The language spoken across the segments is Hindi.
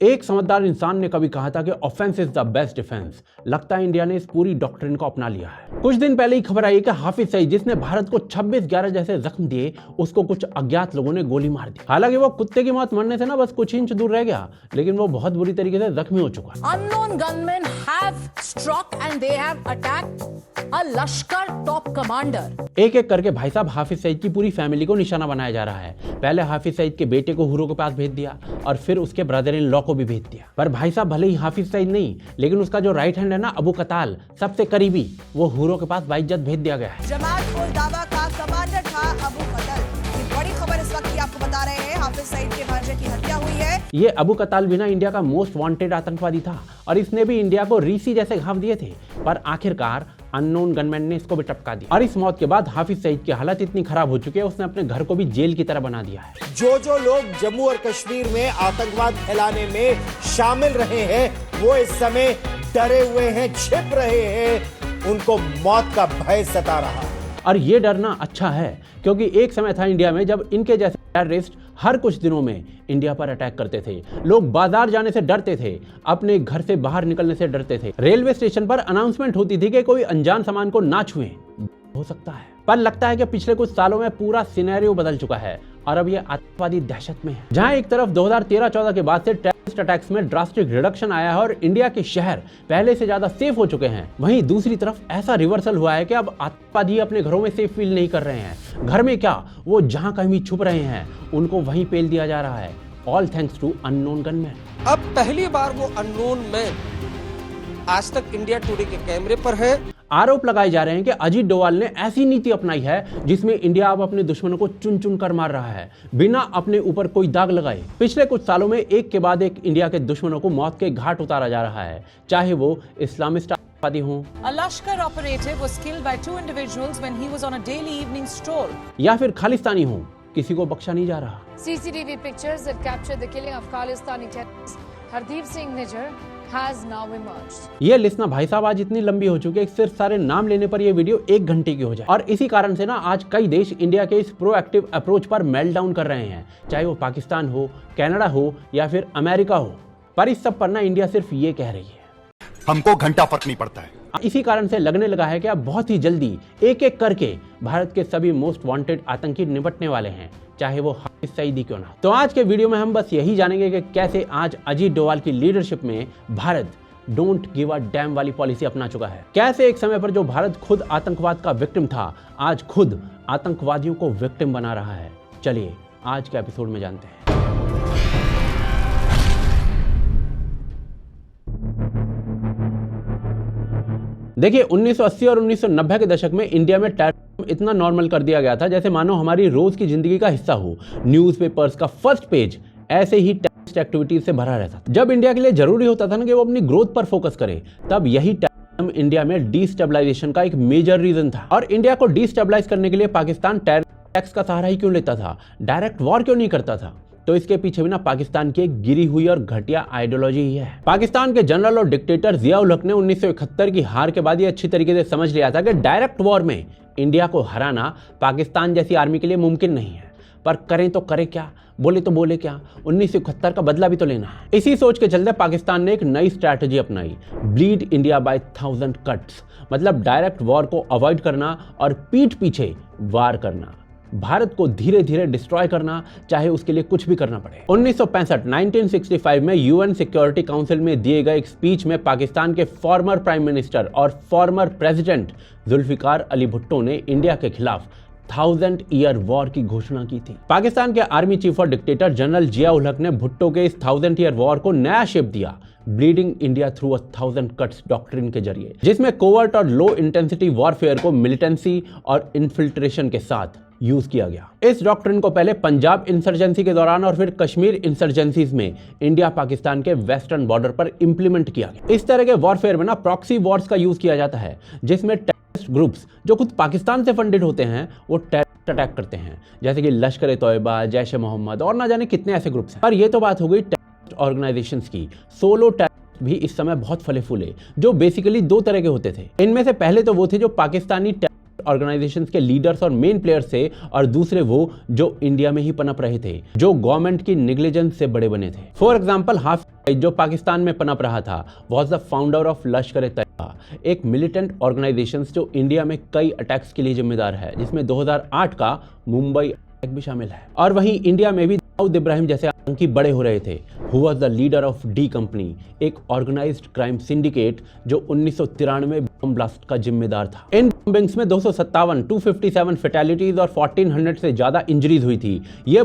एक समझदार इंसान ने कभी कहा था कि offence is the best defence. लगता है इंडिया ने इस पूरी डॉक्ट्रिन को अपना लिया है। कुछ दिन पहले ही खबर आई कि हाफिज सईद, जिसने भारत को 26-11 जैसे जख्म दिए, उसको कुछ अज्ञात लोगों ने गोली मार दी। हालांकि वो कुत्ते की मौत मरने से ना बस कुछ इंच दूर रह गया, लेकिन वो बहुत बुरी तरीके से जख्मी हो चुका। Unknown gunmen have struck and they have attacked a Lashkar top commander. एक एक करके भाई साहब हाफिज सईद की पूरी फैमिली को निशाना बनाया जा रहा है। पहले हाफिज सईद के बेटे को हुरो के पास भेज दिया और फिर उसके ब्रदर इन लॉ को भी भेज दिया। पर भाई साहब भले ही हाफिज सईद नहीं, लेकिन उसका जो राइट हैंड है ना, अबू कताल, सबसे करीबी, वो हुरो के पास बाइज्जत भेज दिया गया है। जमात उल दावा का कमांडर था अबू कताल। ये बड़ी खबर इस वक्त की आपको बता रहे हैं। हाफिज सईद के भांजे की हत्या हुई है। ये अबू कताल भी ना इंडिया का मोस्ट वांटेड आतंकवादी था और इसने भी इंडिया को रीसी जैसे घाव दिए थे, पर आखिरकार अननोन गनमैन ने इसको भी टपका दिया। और इस मौत के बाद हाफिज सईद की हालत इतनी खराब हो चुकी है, उसने अपने घर को भी जेल की तरह बना दिया है। जो लोग जम्मू और कश्मीर में आतंकवाद फैलाने में शामिल रहे हैं, वो इस समय डरे हुए हैं, छिप रहे हैं, उनको मौत का भय सता रहा है। और ये डरना अच्छा है, क्योंकि एक समय था इंडिया में जब इनके जैसे टेररिस्ट हर कुछ दिनों में इंडिया पर अटैक करते थे। लोग बाजार जाने से डरते थे, अपने घर से बाहर निकलने से डरते थे, रेलवे स्टेशन पर अनाउंसमेंट होती थी कि कोई अनजान सामान को ना छुएं। हो सकता है, पर लगता है कि पिछले कुछ सालों में पूरा सिनेरियो बदल चुका है और अब ये आतंकवादी दहशत में है। जहां एक तरफ 2013-14 के बाद से टेररिस्ट अटैक्स में ड्रास्टिक रिडक्शन आया है और इंडिया के शहर पहले से ज्यादा सेफ हो चुके हैं, वहीं दूसरी तरफ ऐसा रिवर्सल हुआ है कि अब आतंकवादी अपने घरों में सेफ फील नहीं कर रहे हैं। घर में क्या, वो जहां कहीं भी छुप रहे हैं, उनको वहीं पेल दिया जा रहा है, all thanks to unknown gunman. अब पहली बार वो अननोन मैन आज तक इंडिया टुडे के कैमरे पर है। आरोप लगाए जा रहे हैं कि अजीत डोवाल ने ऐसी नीति अपनाई है जिसमें इंडिया अब अपने दुश्मनों को चुन चुन कर मार रहा है, बिना अपने ऊपर कोई दाग लगाए। पिछले कुछ सालों में एक के बाद एक इंडिया के दुश्मनों को मौत के घाट उतारा जा रहा है, चाहे वो इस्लामिस्ट आतंकवादी हों, A Lashkar operative was killed by two individuals when he was on a daily evening stroll. या फिर खालिस्तानी हों, किसी को बख्शा नहीं जा रहा। CCTV pictures that captured the killing of Khalistani terrorist Hardeep Singh Nijjar has now emerged. ये लिस्ट ना भाई साहब आज इतनी लंबी हो चुकी है कि सिर्फ सारे नाम लेने पर ये वीडियो 1 घंटे की हो जाए। और इसी कारण से ना आज कई देश इंडिया के इस प्रोएक्टिव अप्रोच पर मेल्ट डाउन कर रहे हैं, चाहे वो पाकिस्तान हो, कनाडा हो या फिर अमेरिका हो। पर इस सब पर ना इंडिया सिर्फ ये कह रही है, हमको घंटा फर्क नहीं पड़ता है। इसी कारण से लगने लगा है कि अब बहुत ही जल्दी एक एक करके भारत के सभी मोस्ट वांटेड आतंकी निपटने वाले हैं, चाहे वो हाफिज सईद ही क्यों ना। तो आज के वीडियो में हम बस यही जानेंगे कि कैसे आज अजीत डोवाल की लीडरशिप में Bharat don't give a dam वाली पॉलिसी अपना चुका है। कैसे एक समय पर जो भारत खुद आतंकवाद का विक्टिम था, आज खुद आतंकवादियों को विक्टिम बना रहा है। चलिए आज के एपिसोड में जानते हैं। देखिए 1980 और 1990 के दशक में इंडिया में टेररिज्म इतना नॉर्मल कर दिया गया था जैसे मानो हमारी रोज की जिंदगी का हिस्सा हो। न्यूज़पेपर्स का फर्स्ट पेज ऐसे ही टेररिस्ट एक्टिविटीज से भरा रहता था। जब इंडिया के लिए जरूरी होता था ना कि वो अपनी ग्रोथ पर फोकस करे, तब यही टेररिज्म इंडिया में डिस्टेबलाइजेशन का एक मेजर रीजन था। और इंडिया को डिस्टेबलाइज करने के लिए पाकिस्तान टेररिस्ट अटैक्स का सहारा ही क्यों लेता था, डायरेक्ट वॉर क्यों नहीं करता था? तो इसके पीछे भी ना पाकिस्तान की एक गिरी हुई और घटिया आइडियोलॉजी ही है। पाकिस्तान के जनरल और डिक्टेटर जिया उल हक ने 1971 की हार के बाद ये अच्छी तरीके से समझ लिया था कि डायरेक्ट वॉर में इंडिया को हराना पाकिस्तान जैसी आर्मी के लिए मुमकिन नहीं है। पर करें तो करें क्या, बोले तो बोले क्या, 1971 का बदला भी तो लेना है। इसी सोच के चलते पाकिस्तान ने एक नई स्ट्रैटेजी अपनाई, ब्लीड इंडिया बाय 1000 कट्स, मतलब डायरेक्ट वॉर को अवॉइड करना और पीठ पीछे वार करना, भारत को धीरे धीरे डिस्ट्रॉय करना, चाहे उसके लिए कुछ भी करना पड़े। 1965 में यूएन सिक्योरिटी काउंसिल में दिए गए एक स्पीच में पाकिस्तान के फॉर्मर प्राइम मिनिस्टर और फॉर्मर प्रेसिडेंट जुल्फिकार अली भुट्टो ने इंडिया के खिलाफ 1000 ईयर वॉर की घोषणा की थी। पाकिस्तान के आर्मी चीफ और डिक्टेटर जनरल जिया उल हक ने भुट्टो के इस 1000 ईयर वॉर को नया शेप दिया, bleeding India through a 1000 cuts doctrine के जरिए, जिसमें कोवर्ट और लो इंटेंसिटी वॉरफेयर को मिलिटेंसी और इन्फिल्ट्रेशन के साथ यूज किया गया। इस डॉक्ट्रिन को पहले पंजाब इंसर्जेंसी के दौरान और फिर कश्मीर इंसर्जेंसीज में इंडिया पाकिस्तान के वेस्टर्न बॉर्डर पर इंप्लीमेंट किया गया। इस तरह के वॉरफेयर में ना प्रॉक्सी वॉर्स का यूज किया जाता है, जिसमें टेररिस्ट ग्रुप्स जो खुद पाकिस्तान से फंडेड होते हैं वो टेररिस्ट अटैक करते हैं, जैसे कि लश्कर ए तोयबा, जैश ए मोहम्मद और ना जाने कितने ऐसे ग्रुप्स हैं। और ये तो बात हो गई टेररिस्ट ऑर्गेनाइजेशंस की। सोलो टेररिस्ट भी इस समय बहुत फले फूले, जो बेसिकली 2 तरह के होते थे। इनमें से पहले तो वो थे जो पाकिस्तानी ऑर्गेनाइजेशंस के लीडर्स और मेन प्लेयर्स थे, और दूसरे वो जो इंडिया में ही पनप रहे थे, जो गवर्नमेंट की नेग्लिजेंस से बड़े बने थे। फॉर एग्जाम्पल, हाफिज सईद जो पाकिस्तान में पनप रहा था, was the founder of Lashkar-e-Taiba, एक मिलिटेंट ऑर्गेनाइजेशन जो इंडिया में कई अटैक्स के लिए जिम्मेदार है, जिसमें 2008 का मुंबई अटैक भी शामिल है। और वहीं इंडिया में भी दाऊद इब्राहिम जैसे आतंकी बड़े हो रहे थे, who was the leader of D company, एक ऑर्गेनाइज्ड क्राइम सिंडिकेट जो 1993 बम ब्लास्ट का जिम्मेदार था। इन बॉम्बिंग्स में 257 फैटेलिटीज और 1400 से ज्यादा इंजरीज हुई थी। ये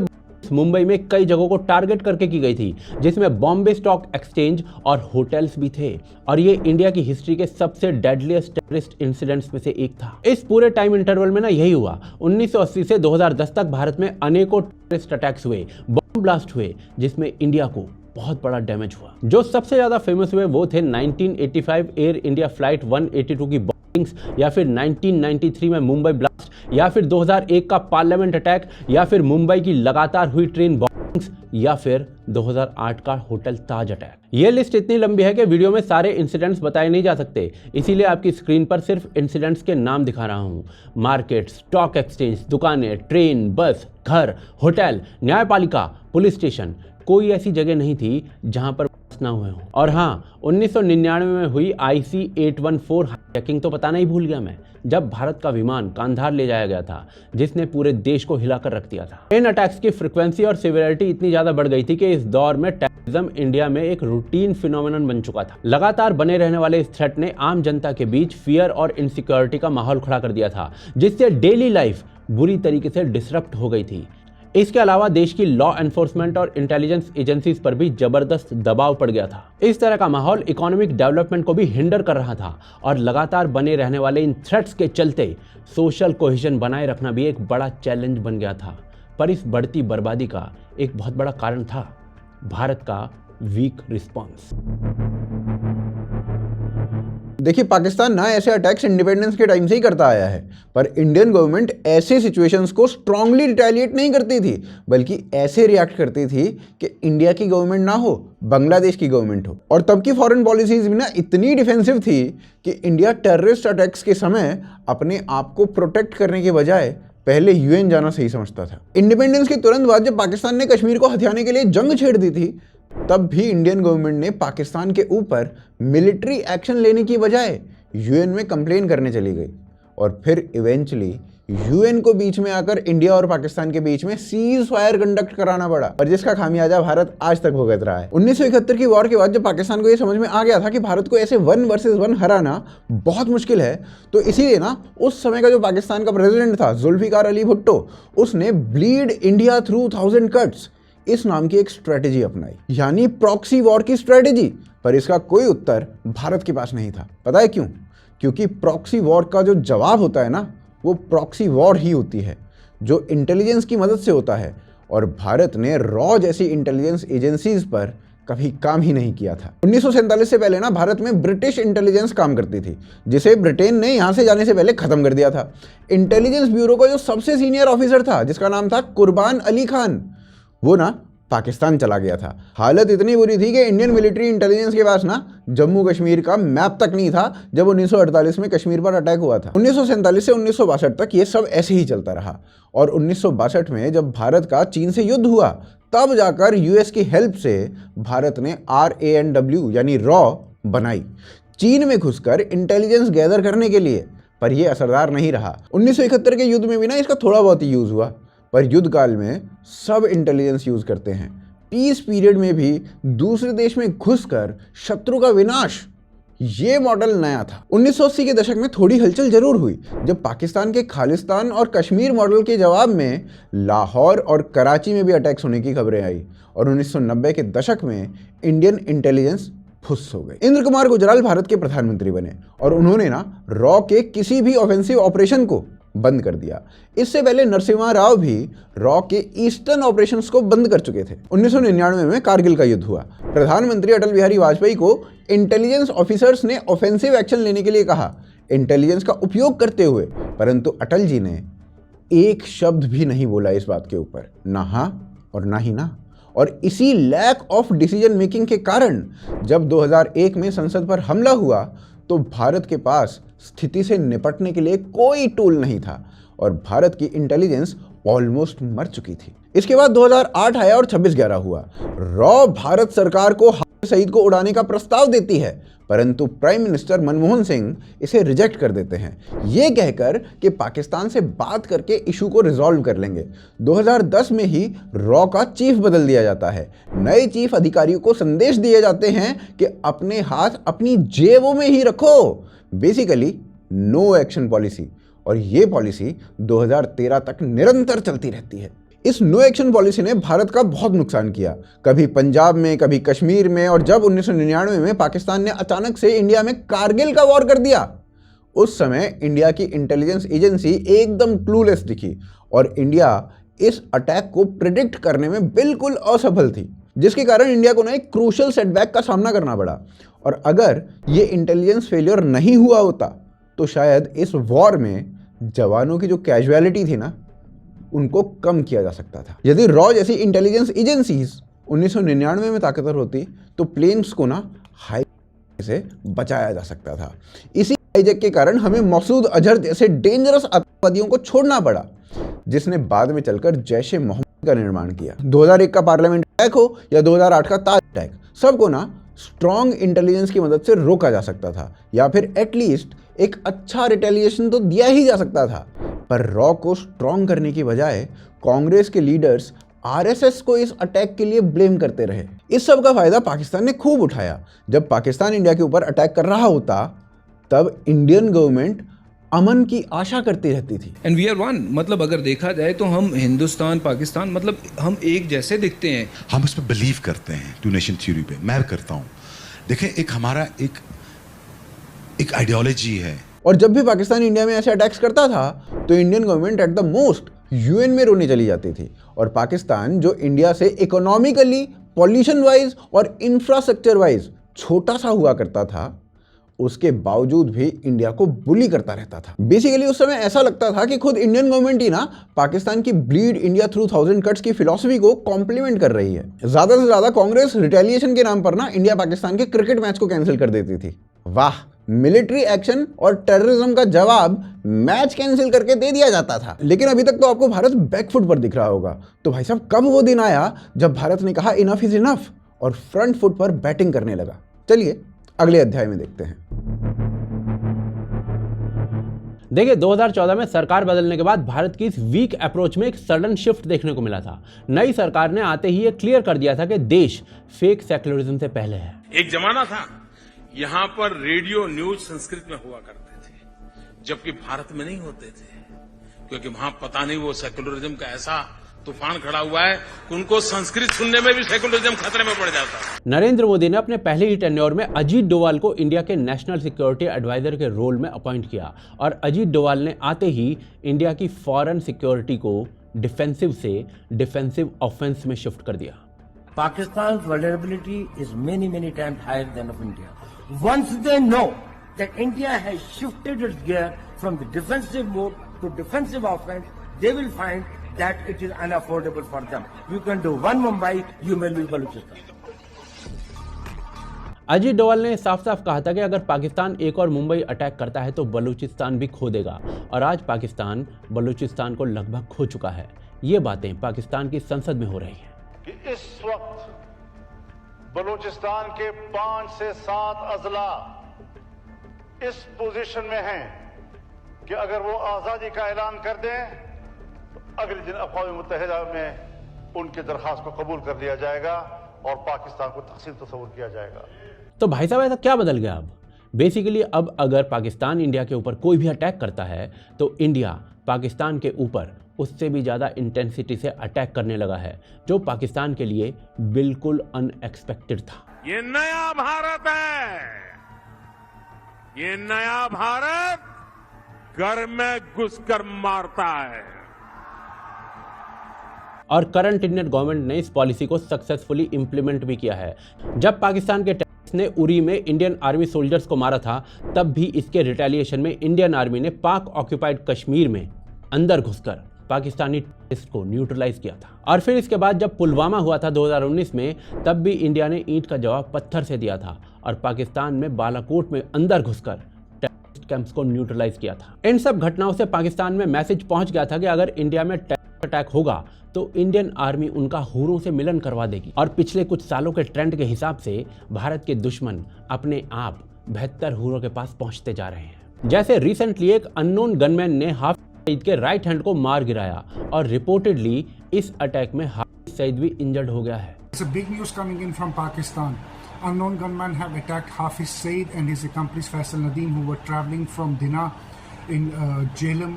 मुंबई में कई जगहों को टारगेट करके की गई थी, जिसमें बॉम्बे स्टॉक एक्सचेंज और होटल्स भी थे, और ये इंडिया की हिस्ट्री के सबसे डेडलीस्ट टेररिस्ट इंसिडेंट्स में से एक था। इस पूरे टाइम इंटरवल में ना यही हुआ। 1980 से 2010 तक भारत में अनेकों टेररिस्ट अटैक्स हुए, बम ब्लास्ट हुए, जिसमें इंडिया को बहुत बड़ा डैमेज हुआ। जो सबसे ज्यादा फेमस हुए वो थे 1985 एयर इंडिया फ्लाइट 182 की बॉम्बिंग्स, या फिर 1993 में मुंबई ब्लास्ट, या फिर 2001 का पार्लियामेंट अटैक, या फिर मुंबई की लगातार हुई ट्रेन बॉम्बिंग्स, या फिर 2008 का होटल ताज अटैक। ये लिस्ट इतनी लंबी है कि वीडियो में सारे इंसिडेंट्स बताए नहीं जा सकते, इसीलिए आपकी स्क्रीन पर सिर्फ इंसिडेंट्स के नाम दिखा रहा हूँ। मार्केट, स्टॉक एक्सचेंज, दुकानें, ट्रेन, बस, घर, होटल, न्यायपालिका, पुलिस स्टेशन, कोई ऐसी जगह नहीं थी जहां पर ना हुए हों। और हाँ, 1999 में हुई IC-814 हाईजैकिंग तो बताना ही भूल गया मैं, जब भारत का विमान कांधार ले जाया गया था, जिसने पूरे देश को हिलाकर रख दिया था। इन अटैक्स की फ्रीक्वेंसी और सिवियरिटी इतनी ज्यादा बढ़ गई थी कि इस दौर में टेररिज्म इंडिया में एक रूटीन फिनोमेनन बन चुका था। लगातार बने रहने वाले इस थ्रेट ने आम जनता के बीच फियर और इनसिक्योरिटी का माहौल खड़ा कर दिया था, जिससे डेली लाइफ बुरी तरीके से डिसरप्ट हो गई थी। इसके अलावा देश की लॉ एनफोर्समेंट और इंटेलिजेंस एजेंसीज पर भी जबरदस्त दबाव पड़ गया था। इस तरह का माहौल इकोनॉमिक डेवलपमेंट को भी हिंडर कर रहा था, और लगातार बने रहने वाले इन थ्रेट्स के चलते सोशल कोहेजन बनाए रखना भी एक बड़ा चैलेंज बन गया था। पर इस बढ़ती बर्बादी का एक बहुत बड़ा कारण था भारत का वीक रिस्पॉन्स। देखिए, पाकिस्तान ना ऐसे अटैक्स इंडिपेंडेंस के टाइम से ही करता आया है, पर इंडियन गवर्नमेंट ऐसे सिचुएशंस को स्ट्रांगली रिटेलिएट नहीं करती थी, बल्कि ऐसे रिएक्ट करती थी कि इंडिया की गवर्नमेंट ना हो, बांग्लादेश की गवर्नमेंट हो। और तब की फॉरेन पॉलिसीज भी ना इतनी डिफेंसिव थी कि इंडिया टेररिस्ट अटैक्स के समय अपने आप को प्रोटेक्ट करने के बजाय पहले यूएन जाना सही समझता था। इंडिपेंडेंस के तुरंत बाद जब पाकिस्तान ने कश्मीर को हथियाने के लिए जंग छेड़ दी थी, तब भी इंडियन गवर्नमेंट ने पाकिस्तान के ऊपर मिलिट्री एक्शन लेने की बजाय यूएन में कंप्लेन करने चली गई, और फिर इवेंचुअली यूएन को बीच में आकर इंडिया और पाकिस्तान के बीच में सीज फायर कंडक्ट कराना पड़ा, और जिसका खामियाजा भारत आज तक भुगत रहा है। 1971 की वॉर के बाद जब पाकिस्तान को यह समझ में आ गया था कि भारत को ऐसे 1 वर्सेस 1 हराना बहुत मुश्किल है, तो इसीलिए ना उस समय का जो पाकिस्तान का प्रेसिडेंट था जुल्फिकार अली भुट्टो, उसने ब्लीड इंडिया थ्रू 1000 कट्स इस नाम की एक स्ट्रेटेजी अपनाई, यानी प्रॉक्सी वॉर की स्ट्रेटेजी। पर इसका कोई उत्तर भारत के पास नहीं था। पता है क्यों? क्योंकि प्रॉक्सी वॉर का जो जवाब होता है ना, वो प्रॉक्सी वॉर ही होती है, जो इंटेलिजेंस की मदद से होता है, और भारत ने रॉ जैसी इंटेलिजेंस एजेंसीज पर कभी काम ही नहीं किया था। 1947 से पहले ना भारत में ब्रिटिश इंटेलिजेंस काम करती थी, जिसे ब्रिटेन ने यहां से जाने से पहले खत्म कर दिया था। इंटेलिजेंस ब्यूरो का जो सबसे सीनियर ऑफिसर था, जिसका नाम था कुर्बान अली खान, वो ना पाकिस्तान चला गया था। हालत इतनी बुरी थी कि इंडियन मिलिट्री इंटेलिजेंस के पास ना जम्मू कश्मीर का मैप तक नहीं था जब 1948 में कश्मीर पर अटैक हुआ था। 1947 से 1962 तक ये सब ऐसे ही चलता रहा, और 1962 में जब भारत का चीन से युद्ध हुआ, तब जाकर यूएस की हेल्प से भारत ने RANW यानी रॉ बनाई, चीन में घुसकर इंटेलिजेंस गैदर करने के लिए। पर यह असरदार नहीं रहा। 1971 के युद्ध में भी ना इसका थोड़ा बहुत ही यूज हुआ, पर युद्ध काल में सब इंटेलिजेंस यूज करते हैं। पीस पीरियड में भी दूसरे देश में घुसकर शत्रु का विनाश, ये मॉडल नया था। 1980 के दशक में थोड़ी हलचल जरूर हुई, जब पाकिस्तान के खालिस्तान और कश्मीर मॉडल के जवाब में लाहौर और कराची में भी अटैक्स होने की खबरें आई, और 1990 के दशक में इंडियन इंटेलिजेंस फुस हो गई। इंद्र कुमार गुजराल भारत के प्रधानमंत्री बने, और उन्होंने ना रॉ के किसी भी ऑफेंसिव ऑपरेशन को बंद कर दिया। इससे पहले नरसिम्हा राव भी रॉ के ईस्टर्न ऑपरेशंस को बंद कर चुके थे। 1999 में कारगिल का युद्ध हुआ। प्रधानमंत्री अटल बिहारी वाजपेयी को इंटेलिजेंस ऑफिसर्स ने ऑफेंसिव एक्शन लेने के लिए कहा, इंटेलिजेंस का उपयोग करते हुए, परंतु अटल जी ने एक शब्द भी नहीं बोला इस बात के ऊपर, ना हाँ और ना ही ना। और इसी लैक ऑफ डिसीजन मेकिंग के कारण जब 2001 में संसद पर हमला हुआ, तो भारत के पास स्थिति से निपटने के लिए कोई टूल नहीं था और भारत की इंटेलिजेंस ऑलमोस्ट मर चुकी थी। इसके बाद 2008 आया और 26/11 हुआ। रॉ भारत सरकार को हाफिज सईद को उड़ाने का प्रस्ताव देती है, परंतु प्राइम मिनिस्टर मनमोहन सिंह इसे रिजेक्ट कर देते हैं, ये कहकर कि पाकिस्तान से बात करके इशू को रिजॉल्व कर लेंगे। 2010 में ही रॉ का चीफ बदल दिया जाता है। नए चीफ अधिकारियों को संदेश दिए जाते हैं कि अपने हाथ अपनी जेबों में ही रखो, बेसिकली नो एक्शन पॉलिसी। और ये पॉलिसी 2013 तक निरंतर चलती रहती है। इस नो एक्शन पॉलिसी ने भारत का बहुत नुकसान किया, कभी पंजाब में, कभी कश्मीर में, और जब 1999 में पाकिस्तान ने अचानक से इंडिया में कारगिल का वॉर कर दिया, उस समय इंडिया की इंटेलिजेंस एजेंसी एकदम क्लूलेस दिखी और इंडिया इस अटैक को प्रिडिक्ट करने में बिल्कुल असफल थी, जिसके कारण इंडिया को ना एक क्रूशियल सेटबैक का सामना करना पड़ा। और अगर ये इंटेलिजेंस फेलियर नहीं हुआ होता तो शायद इस वॉर में जवानों की जो कैजुअलिटी थी ना, उनको कम किया जा सकता था। यदि रॉ जैसी इंटेलिजेंस एजेंसीज 1999 में ताकतवर होती तो प्लेन्स को ना हाई से बचाया जा सकता था। इसी हाईजैक के कारण हमें मसूद अजहर जैसे डेंजरस आतंकवादियों को छोड़ना पड़ा, जिसने बाद में चलकर जैश ए मोहम्मद का निर्माण किया। 2001 का पार्लियामेंट अटैक हो या 2008 का ताज अटैक, सबको ना स्ट्रॉन्ग इंटेलिजेंस की मदद से रोका जा सकता था, या फिर एटलीस्ट एक अच्छा रिटेलिएशन तो दिया ही जा सकता था। पर रॉ को स्ट्रॉन्ग करने की बजाय कांग्रेस के लीडर्स आरएसएस को इस अटैक के लिए ब्लेम करते रहे। इस सब का फायदा पाकिस्तान ने खूब उठाया। जब पाकिस्तान इंडिया के ऊपर अटैक कर रहा होता तब इंडियन गवर्नमेंट अमन की आशा करती रहती थी। एंड वी आर वन, मतलब अगर देखा जाए तो हम हिंदुस्तान पाकिस्तान मतलब हम एक जैसे दिखते हैं। हम इस पर बिलीव करते हैं, टू नेशन थ्योरी पे मैं करता हूँ। देखें, एक हमारा एक आइडियोलॉजी है। और जब भी पाकिस्तान इंडिया में ऐसे अटैक्स करता था तो Indian government at the most UN में रोने चली जाती थी। और पाकिस्तान जो इंडिया से इकोनॉमिकली, पॉल्यूशन वाइज और इंफ्रास्ट्रक्चर वाइज छोटा सा हुआ करता था, उसके बावजूद भी इंडिया को बुली करता रहता था। बेसिकली उस समय ऐसा लगता था कि खुद इंडियन गवर्नमेंट ही ना पाकिस्तान की ब्लीड इंडिया थ्रू 1000 कट्स की फिलॉसफी को कॉम्प्लीमेंट कर रही है। ज्यादा से ज्यादा कांग्रेस रिटेलिएशन के नाम पर ना इंडिया पाकिस्तान के क्रिकेट मैच को कैंसिल कर देती थी। वाह, मिलिट्री एक्शन और टेररिज्म का जवाब मैच कैंसिल करके दे दिया जाता था। लेकिन अभी तक तो आपको भारत बैकफुट पर दिख रहा होगा। तो भाई साहब, कब वो दिन आया जब भारत ने कहा इनफ इज इनफ और फ्रंट फुट पर बैटिंग करने लगा? चलिए अगले अध्याय में देखते हैं। देखिए, 2014 में सरकार बदलने के बाद भारत की इस वीक अप्रोच में एक सडन शिफ्ट देखने को मिला था। नई सरकार ने आते ही ये क्लियर कर दिया था कि देश फेक सेक्युलरिज्म से पहले है। एक जमाना था यहाँ पर रेडियो न्यूज संस्कृत में हुआ करते थे, जबकि भारत में नहीं होते थे, क्योंकि वहां पता नहीं वो सेक्युलरिज्म का ऐसा तूफान खड़ा हुआ है कि उनको संस्कृत सुनने में भी सेक्युलरिज्म खतरे में पड़ जाता है। नरेंद्र मोदी ने अपने पहले ही टेन्योर में अजीत डोवाल को इंडिया के नेशनल सिक्योरिटी एडवाइजर के रोल में अपॉइंट किया और अजीत डोवाल ने आते ही इंडिया की फॉरेन सिक्योरिटी को डिफेंसिव से डिफेंसिव ऑफेंस में शिफ्ट कर दिया। Pakistan's vulnerability is many times higher than of India. Once they know that India has shifted its gear from the defensive mode to defensive offense, they will find that it is unaffordable for them. You can do one Mumbai, you may lose Balochistan. Ajit Doval ने साफ साफ कहा था कि अगर पाकिस्तान एक और मुंबई अटैक करता है तो बलूचिस्तान भी खो देगा, और आज पाकिस्तान बलूचिस्तान को लगभग खो चुका है। ये बातें पाकिस्तान की संसद में हो रही हैं कि इस वक्त बलूचिस्तान के 5 से 7 अजला इस पोजीशन में हैं कि अगर वो आजादी का ऐलान कर दें तो अगले दिन अक़वाम मुत्तहिदा में उनकी दरखास्त को कबूल कर लिया जाएगा और पाकिस्तान को तक़सीम तस्वुर किया जाएगा। तो भाई साहब, ऐसा क्या बदल गया अब? बेसिकली अब अगर पाकिस्तान इंडिया के ऊपर कोई भी अटैक करता है तो इंडिया पाकिस्तान के ऊपर उससे भी ज़्यादा इंटेंसिटी से अटैक करने लगा है, जो पाकिस्तान के लिए बिल्कुल अनएक्सपेक्टेड था। ये नया भारत है, ये नया भारत घर में घुसकर मारता है। और करंट इंडियन गवर्नमेंट ने इस पॉलिसी को सक्सेसफुली इंप्लीमेंट भी किया है। जब पाकिस्तान के टेररिस्ट ने उरी में इंडियन आर्मी सोल्जर्स को मारा था, तब भी इसके रिटेलिएशन में इंडियन आर्मी ने पाक ऑक्यूपाइड कश्मीर में अंदर घुसकर पाकिस्तानी टेररिस्ट को न्यूट्रलाइज किया था। और फिर इसके बाद जब पुलवामा हुआ था 2019 में, तब भी इंडिया ने ईंट का जवाब पत्थर से दिया था और पाकिस्तान में बालाकोट में अंदर घुसकर टेररिस्ट टेररिस्ट कैंप्स को न्यूट्रलाइज किया था। इन सब घटनाओं से पाकिस्तान में मैसेज पहुंच गया था कि अगर इंडिया में टेररिस्ट अटैक होगा तो इंडियन आर्मी उनका हूरों से मिलन करवा देगी। और पिछले कुछ सालों के ट्रेंड के हिसाब से भारत के दुश्मन अपने आप बेहतर हूरों के पास पहुंचते जा रहे हैं। जैसे रिसेंटली एक अननोन गनमैन ने हाफिज सईद के राइट हैंड को मार गिराया और रिपोर्टेडली इस अटैक में हाफिज सईद भी इंजर्ड हो गया है। It's a big news coming in from Pakistan. Unknown gunmen have attacked Hafiz Saeed and his accomplice Faisal Nadeem, who were traveling from Dina in Jhelum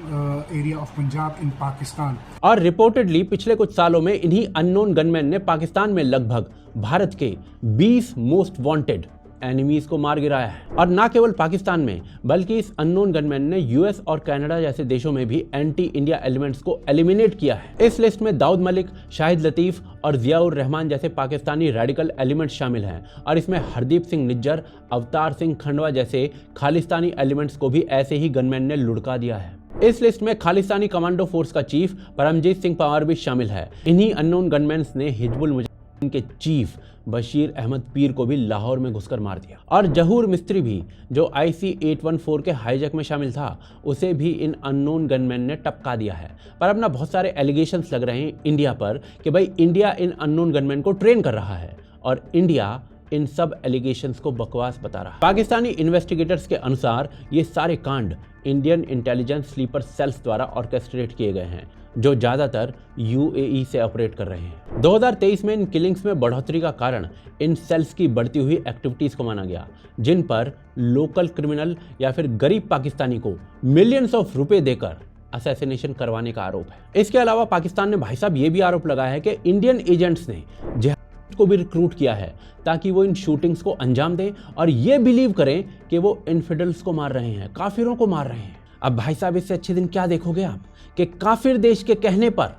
area of Punjab in Pakistan. और रिपोर्टेडली पिछले कुछ सालों में इन्हीं अननोन गनमैन ने पाकिस्तान में लगभग भारत के 20 मोस्ट वांटेड एनिमीज को मार गिराया है। और ना केवल पाकिस्तान में बल्कि इस अननोन गनमैन ने यूएस और कनाडा जैसे देशों में भी एंटी इंडिया एलिमेंट्स को एलिमिनेट किया है। इस लिस्ट में दाऊद मलिक, शाहिद लतीफ और जियाउर रहमान जैसे पाकिस्तानी रेडिकल एलिमेंट्स शामिल हैं। और इसमें हरदीप सिंह निज्जर, अवतार सिंह खंडवा जैसे खालिस्तानी एलिमेंट्स को भी ऐसे ही गनमैन ने लुढ़का दिया है। इस लिस्ट में खालिस्तानी कमांडो फोर्स का चीफ परमजीत सिंह पंवार भी शामिल है। इन्हीं अननोन गनमैन्स ने हिजबुल मुजाहिदीन के चीफ बशीर अहमद पीर को भी लाहौर में घुसकर मार दिया। और जहूर मिस्त्री भी, जो IC-814 के हाईजैक में शामिल था, उसे भी इन अननोन गनमैन ने टपका दिया है। पर अब ना बहुत सारे एलिगेशंस लग रहे हैं इंडिया पर कि भाई इंडिया इन अननोन गनमैन को ट्रेन कर रहा है और इंडिया इन सब एलिगेशंस को बकवास बता रहा है। पाकिस्तानी इन्वेस्टिगेटर्स के अनुसार ये सारे कांड इंडियन इंटेलिजेंस स्लीपर सेल्स द्वारा ऑर्केस्ट्रेट किए गए हैं, जो ज्यादातर UAE से ऑपरेट कर रहे हैं। 2023 में इन किलिंग्स में बढ़ोतरी का कारण इन सेल्स की बढ़ती हुई एक्टिविटीज को माना गया, जिन पर लोकल क्रिमिनल या फिर गरीब पाकिस्तानी को मिलियंस ऑफ रुपए देकर असैसिनेशन करवाने का आरोप है। इसके अलावा पाकिस्तान ने भाई साहब ये भी आरोप लगाया है कि इंडियन एजेंट्स ने जिहादिस्ट को भी रिक्रूट किया है ताकि वो इन शूटिंग्स को अंजाम दें और ये बिलीव करें कि वो इन्फिडल्स को मार रहे हैं, काफिरों को मार रहे हैं। अब भाई साहब इससे अच्छे दिन क्या देखोगे आप कि काफिर देश के कहने पर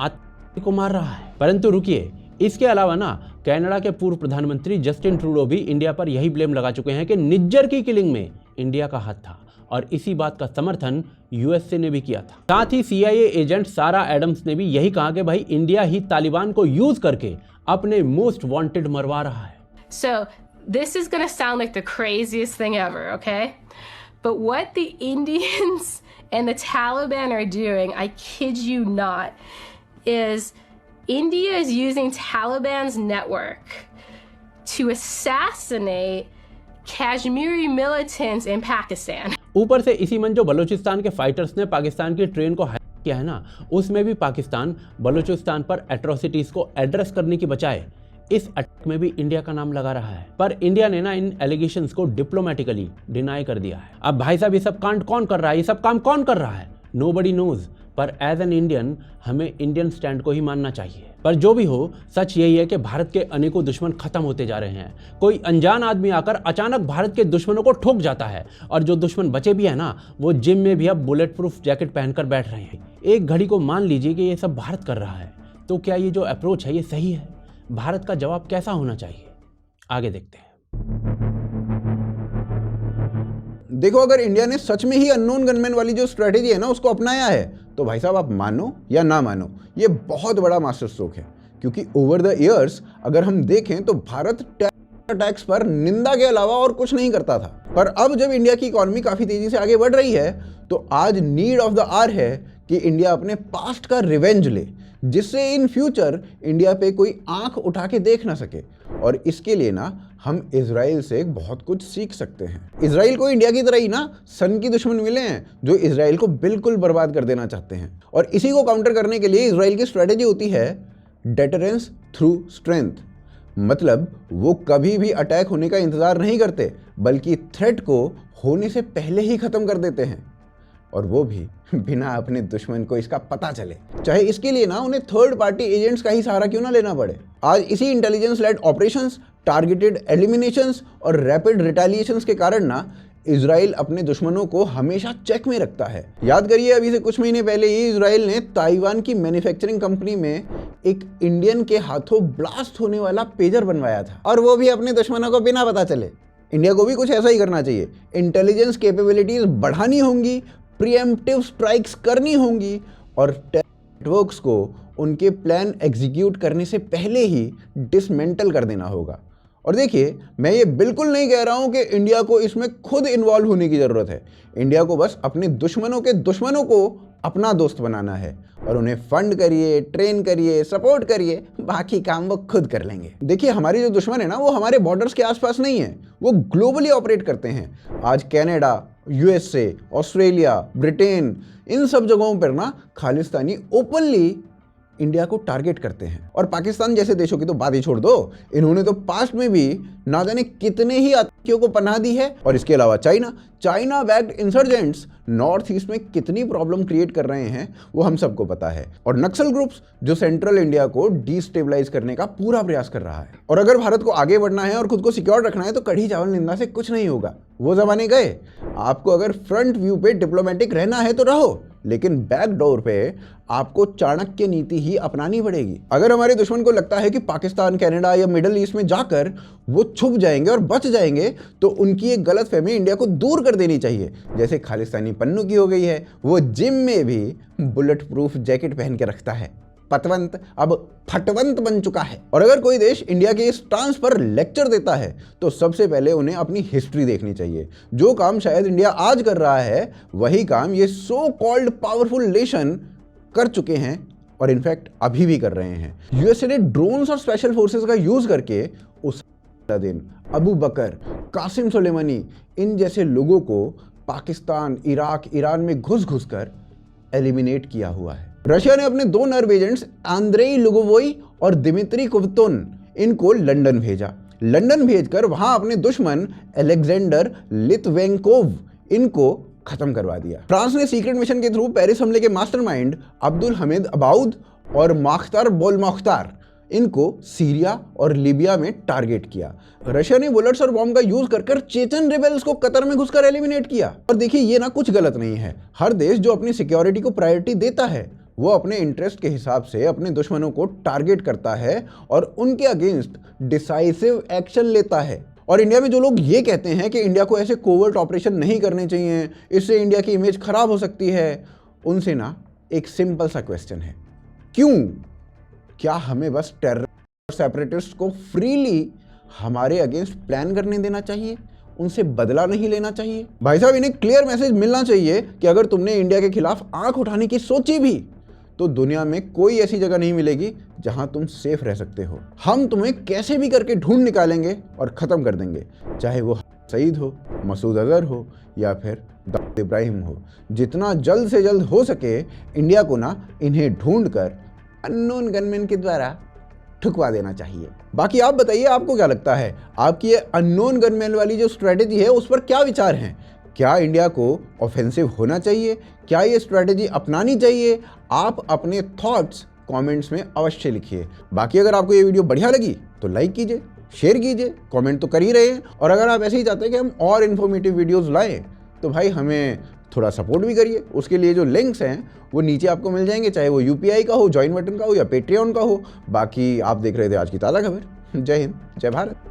आतंकी को मार रहा है। परंतु रुकिए, इसके अलावा ना कनाडा के पूर्व प्रधानमंत्री जस्टिन ट्रूडो भी इंडिया पर यही ब्लेम लगा चुके हैं कि निज्जर की किलिंग में इंडिया का हाथ था और इसी बात का समर्थन USA ने भी किया था। साथ ही CIA एजेंट सारा एडम्स ने भी यही कहा कि भाई इंडिया ही तालिबान को यूज करके अपने मोस्ट वांटेड मरवा रहा है। So this is going to sound like the craziest thing ever, okay? But what the Indians and the Taliban are doing, I kid you not, is India is using Taliban's network to assassinate Kashmiri militants in Pakistan. ऊपर से इसी मन जो बलूचिस्तान के फाइटर्स ने पाकिस्तान की ट्रेन को हाईजैक किया है ना, उसमें भी पाकिस्तान बलूचिस्तान पर एट्रोसिटीज को एड्रेस करने की बजाय इस अटैक में भी इंडिया का नाम लगा रहा है। पर इंडिया ने ना इन एलिगेशंस को डिप्लोमेटिकली डिनाई कर दिया है। अब भाई साहब ये सब कांड कौन कर रहा है, ये सब काम कौन कर रहा है, नोबडी नोज। पर एज एन इंडियन हमें इंडियन स्टैंड को ही मानना चाहिए। पर जो भी हो, सच यही है कि भारत के अनेकों दुश्मन खत्म होते जा रहे हैं। कोई अनजान आदमी आकर अचानक भारत के दुश्मनों को ठोक जाता है और जो दुश्मन बचे भी है ना, वो जिम में भी अब बुलेट प्रूफ जैकेट पहनकर बैठ रहे हैं। एक घड़ी को मान लीजिए कि ये सब भारत कर रहा है, तो क्या ये जो अप्रोच है ये सही है? भारत का जवाब कैसा होना चाहिए, आगे देखते हैं। देखो, अगर इंडिया ने सच में ही अननोन गनमैन वाली जो स्ट्रेटेजी है ना उसको अपनाया है, तो भाई साहब आप मानो या ना मानो, ये बहुत बड़ा मास्टर स्ट्रोक है। क्योंकि ओवर द ईयर्स अगर हम देखें तो भारत टेरर अटैक्स पर निंदा के अलावा और कुछ नहीं करता था। पर अब जब इंडिया की इकोनॉमी काफी तेजी से आगे बढ़ रही है, तो आज नीड ऑफ द आवर है कि इंडिया अपने पास्ट का रिवेंज ले, जिससे इन फ्यूचर इंडिया पे कोई आंख उठा के देख ना सके। और इसके लिए ना हम इजराइल से बहुत कुछ सीख सकते हैं। इजराइल को इंडिया की तरह ही ना सन की दुश्मन मिले हैं जो इजराइल को बिल्कुल बर्बाद कर देना चाहते हैं। और इसी को काउंटर करने के लिए इजराइल की स्ट्रेटेजी होती है डेटरेंस थ्रू स्ट्रेंथ। मतलब वो कभी भी अटैक होने का इंतजार नहीं करते, बल्कि थ्रेट को होने से पहले ही खत्म कर देते हैं, और वो भी बिना अपने दुश्मन को इसका पता चले। चाहे इसके लिए ना उन्हें थर्ड पार्टी एजेंट्स का ही सहारा क्यों ना लेना पड़े। आज इसी intelligence led operations, targeted eliminations और रैपिड रिटेलिएशंस के कारण ना इजराइल अपने दुश्मनों को हमेशा चेक में रखता है। याद करिए, अभी से कुछ महीने पहले ही इजराइल ने ताइवान की मैन्युफैक्चरिंग कंपनी में एक इंडियन के हाथों ब्लास्ट होने वाला पेजर बनवाया था, और वो भी अपने दुश्मनों को बिना पता चले। इंडिया को भी कुछ ऐसा ही करना चाहिए। इंटेलिजेंस कैपेबिलिटीज बढ़ानी होंगी, प्रीएम्प्टिव स्ट्राइक्स करनी होंगी और नेटवर्क्स को उनके प्लान एग्जीक्यूट करने से पहले ही डिसमेंटल कर देना होगा। और देखिए, मैं ये बिल्कुल नहीं कह रहा हूं कि इंडिया को इसमें खुद इन्वॉल्व होने की जरूरत है। इंडिया को बस अपने दुश्मनों के दुश्मनों को अपना दोस्त बनाना है और उन्हें फंड करिए, ट्रेन करिए, सपोर्ट करिए, बाकी काम वो खुद कर लेंगे। देखिए, हमारी जो दुश्मन है ना, वो हमारे बॉर्डर्स के आसपास नहीं है, वो ग्लोबली ऑपरेट करते हैं। आज कनाडा, यूएसए, ऑस्ट्रेलिया, ब्रिटेन, इन सब जगहों पर ना खालिस्तानी ओपनली इंडिया को टारगेट करते हैं। और पाकिस्तान जैसे देशों की तो बात ही छोड़ दो, इन्होंने तो पास्ट में भी ना जाने कितने ही आतंकियों को पनाह दी है। और इसके अलावा China backed insurgents north east में कितनी प्रॉब्लम क्रिएट कर रहे हैं वो हम सबको पता है। और नक्सल ग्रुप्स जो सेंट्रल इंडिया को डिस्टेबलाइज करने का पूरा प्रयास कर रहा है। और अगर भारत को आगे बढ़ना है और खुद को सिक्योर रखना है तो कढ़ी चावल निंदा से कुछ नहीं होगा, वो जमाने गए। आपको अगर फ्रंट व्यू पे डिप्लोमेटिक रहना है तो रहो, लेकिन बैक डोर पे आपको चाणक्य नीति ही अपनानी पड़ेगी। अगर हमारे दुश्मन को लगता है कि पाकिस्तान, कनाडा या मिडिल ईस्ट में जाकर वो छुप जाएंगे और बच जाएंगे, तो उनकी एक गलत फहमी इंडिया को दूर कर देनी चाहिए, जैसे खालिस्तानी पन्नू की हो गई है। वो जिम में भी बुलेट प्रूफ जैकेट पहन के रखता है। पतवंत अब फटवंत बन चुका है। और अगर कोई देश इंडिया के इस स्टांस पर लेक्चर देता है तो सबसे पहले उन्हें अपनी हिस्ट्री देखनी चाहिए। जो काम शायद इंडिया आज कर रहा है, वही काम ये सो कॉल्ड पावरफुल नेशन कर चुके हैं और इनफैक्ट अभी भी कर रहे हैं। यूएसए ने ड्रोन्स और स्पेशल फोर्सेस का यूज करके उस दिन अबू बकर, कासिम सुलेमानी, इन जैसे लोगों को पाकिस्तान, इराक, ईरान में घुस कर एलिमिनेट किया हुआ है। रशिया ने अपने 2 नर्व एजेंट्स आंद्रेई लुगोवोई और दिमित्री कुवतुन, इनको लंदन भेजा। लंदन भेजकर वहां अपने दुश्मन अलेक्जेंडर लित्वेंकोव, इनको खत्म करवा दिया। फ्रांस ने सीक्रेट मिशन के थ्रू पेरिस हमले के मास्टरमाइंड अब्दुल हमीद अबाउद और माख्तार बोलमख्तार, इनको सीरिया और लीबिया में टारगेट किया। रशिया ने बुलेट्स और बॉम्ब का यूज कर चेचन रिबेल्स को कतर में घुसकर एलिमिनेट किया। और देखिए, ये ना कुछ गलत नहीं है। हर देश जो अपनी सिक्योरिटी को प्रायोरिटी देता है, वो अपने इंटरेस्ट के हिसाब से अपने दुश्मनों को टारगेट करता है और उनके अगेंस्ट डिसाइसिव एक्शन लेता है। और इंडिया में जो लोग ये कहते हैं कि इंडिया को ऐसे कोवर्ट ऑपरेशन नहीं करने चाहिए, इससे इंडिया की इमेज खराब हो सकती है, उनसे ना एक सिंपल सा क्वेश्चन है, क्यों? क्या हमें बस टेरर सेपरेटिस्ट को फ्रीली हमारे अगेंस्ट प्लान करने देना चाहिए? उनसे बदला नहीं लेना चाहिए? भाई साहब, इन्हें क्लियर मैसेज मिलना चाहिए कि अगर तुमने इंडिया के खिलाफ आंख उठाने की सोची भी, तो दुनिया में कोई ऐसी जगह नहीं मिलेगी जहां तुम सेफ रह सकते हो। हम तुम्हें कैसे भी करके ढूंढ निकालेंगे और खत्म कर देंगे, चाहे वो सईद हो, मसूद अजहर हो या फिर दाऊद इब्राहिम हो। जितना जल्द से जल्द हो सके इंडिया को ना इन्हें ढूंढ कर अननोन गनमैन के द्वारा ठुकवा देना चाहिए। बाकी आप बताइए, आपको क्या लगता है? आपकी ये अननोन गनमैन वाली जो स्ट्रेटेजी है उस पर क्या विचार हैं? क्या इंडिया को ऑफेंसिव होना चाहिए? क्या ये स्ट्रेटेजी अपनानी चाहिए? आप अपने थॉट्स कमेंट्स में अवश्य लिखिए। बाकी अगर आपको ये वीडियो बढ़िया लगी तो लाइक कीजिए, शेयर कीजिए, कमेंट तो कर ही रहे हैं। और अगर आप ऐसे ही चाहते हैं कि हम और इन्फॉर्मेटिव वीडियोस लाएं तो भाई हमें थोड़ा सपोर्ट भी करिए। उसके लिए जो लिंक्स हैं वो नीचे आपको मिल जाएंगे, चाहे वो यूपीआई का हो, ज्वाइन बटन का हो या पेट्रियन का हो। बाकी आप देख रहे थे आज की ताज़ा खबर। जय हिंद, जय भारत।